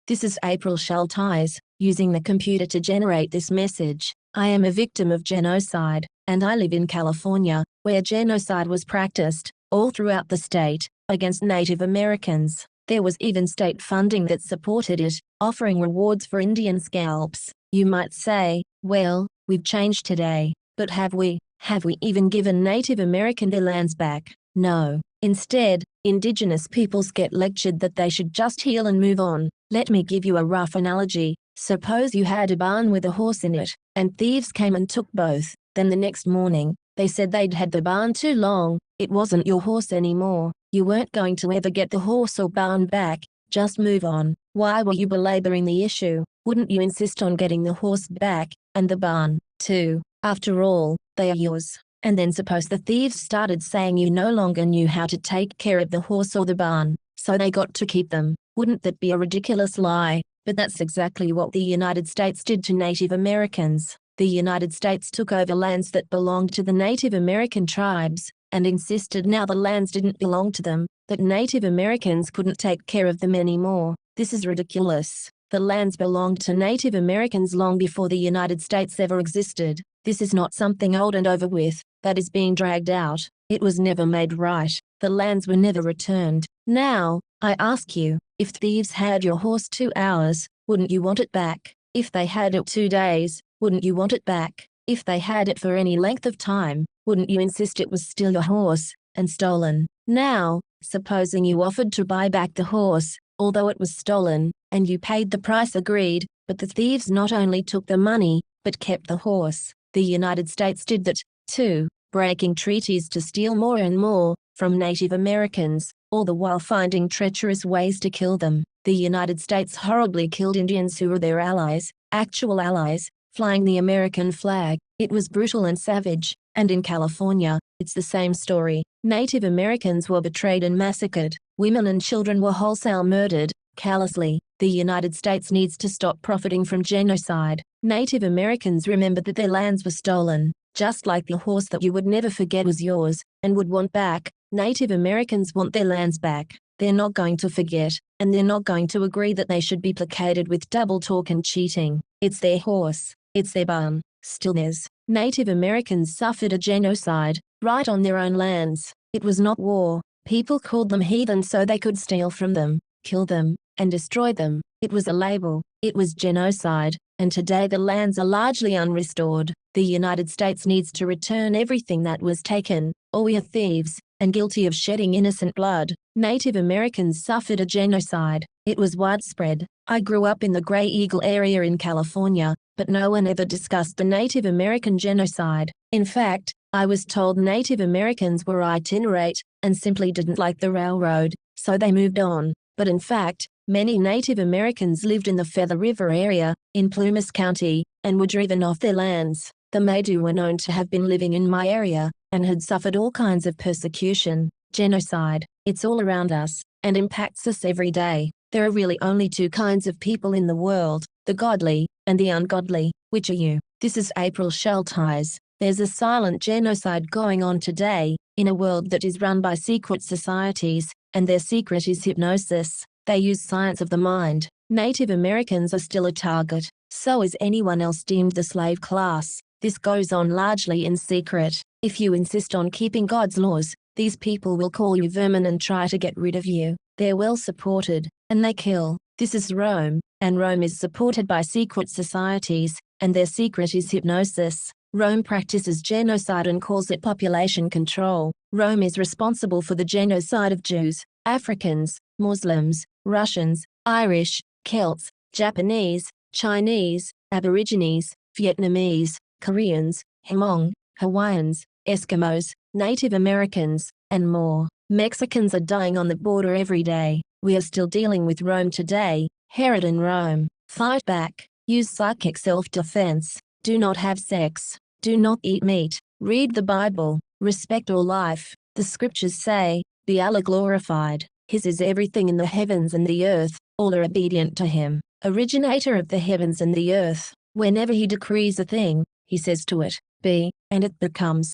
This is April Schulthies, using the computer to generate this message. I am a victim of genocide, and I live in California, where genocide was practiced, all throughout the state, against Native Americans. There was even state funding that supported it, offering rewards for Indian scalps. You might say, well, we've changed today, but have we? Have we even given Native American their lands back? No. Instead, indigenous peoples get lectured that they should just heal and move on. Let me give you a rough analogy. Suppose you had a barn with a horse in it, and thieves came and took both. Then the next morning, they said they'd had the barn too long. It wasn't your horse anymore. You weren't going to ever get the horse or barn back. Just move on. Why were you belaboring the issue? Wouldn't you insist on getting the horse back, and the barn, too? After all, they are yours. And then suppose the thieves started saying you no longer knew how to take care of the horse or the barn, so they got to keep them. Wouldn't that be a ridiculous lie? But that's exactly what the United States did to Native Americans. The United States took over lands that belonged to the Native American tribes, and insisted now the lands didn't belong to them, that Native Americans couldn't take care of them anymore. This is ridiculous. The lands belonged to Native Americans long before the United States ever existed. This is not something old and over with, that is being dragged out. It was never made right. The lands were never returned. Now, I ask you, if thieves had your horse 2 hours, wouldn't you want it back? If they had it 2 days, wouldn't you want it back? If they had it for any length of time, wouldn't you insist it was still your horse, and stolen? Now, supposing you offered to buy back the horse, although it was stolen, and you paid the price agreed, but the thieves not only took the money, but kept the horse. The United States did that, too, breaking treaties to steal more and more from Native Americans, all the while finding treacherous ways to kill them. The United States horribly killed Indians who were their allies, actual allies, flying the American flag. It was brutal and savage, and in California, it's the same story. Native Americans were betrayed and massacred. Women and children were wholesale murdered, callously. The United States needs to stop profiting from genocide. Native Americans remembered that their lands were stolen, just like the horse that you would never forget was yours, and would want back. Native Americans want their lands back. They're not going to forget, and they're not going to agree that they should be placated with double talk and cheating. It's their horse. It's their barn. Still theirs. Native Americans suffered a genocide, right on their own lands. It was not war. People called them heathen so they could steal from them, kill them, and destroy them. It was a label. It was genocide, and today the lands are largely unrestored. The United States needs to return everything that was taken, or we are thieves, and guilty of shedding innocent blood. Native Americans suffered a genocide. It was widespread. I grew up in the Grey Eagle area in California, but no one ever discussed the Native American genocide. In fact, I was told Native Americans were itinerant, and simply didn't like the railroad, so they moved on. But in fact, many Native Americans lived in the Feather River area, in Plumas County, and were driven off their lands. The Maidu were known to have been living in my area, and had suffered all kinds of persecution. Genocide. It's all around us, and impacts us every day. There are really only two kinds of people in the world, the godly, and the ungodly. Which are you? This is April Schulthies. There's a silent genocide going on today, in a world that is run by secret societies, and their secret is hypnosis. They use science of the mind. Native Americans are still a target. So is anyone else deemed the slave class. This goes on largely in secret. If you insist on keeping God's laws, these people will call you vermin and try to get rid of you. They're well supported, and they kill. This is Rome, and Rome is supported by secret societies, and their secret is hypnosis. Rome practices genocide and calls it population control. Rome is responsible for the genocide of Jews, Africans, Muslims, Russians, Irish, Celts, Japanese, Chinese, Aborigines, Vietnamese, Koreans, Hmong, Hawaiians, Eskimos, Native Americans, and more. Mexicans are dying on the border every day. We are still dealing with Rome today. Herod in Rome. Fight back. Use psychic self-defense. Do not have sex. Do not eat meat. Read the Bible. Respect all life. The scriptures say, be Allah glorified. His is everything in the heavens and the earth. All are obedient to him. Originator of the heavens and the earth. Whenever he decrees a thing, he says to it, be, and it becomes.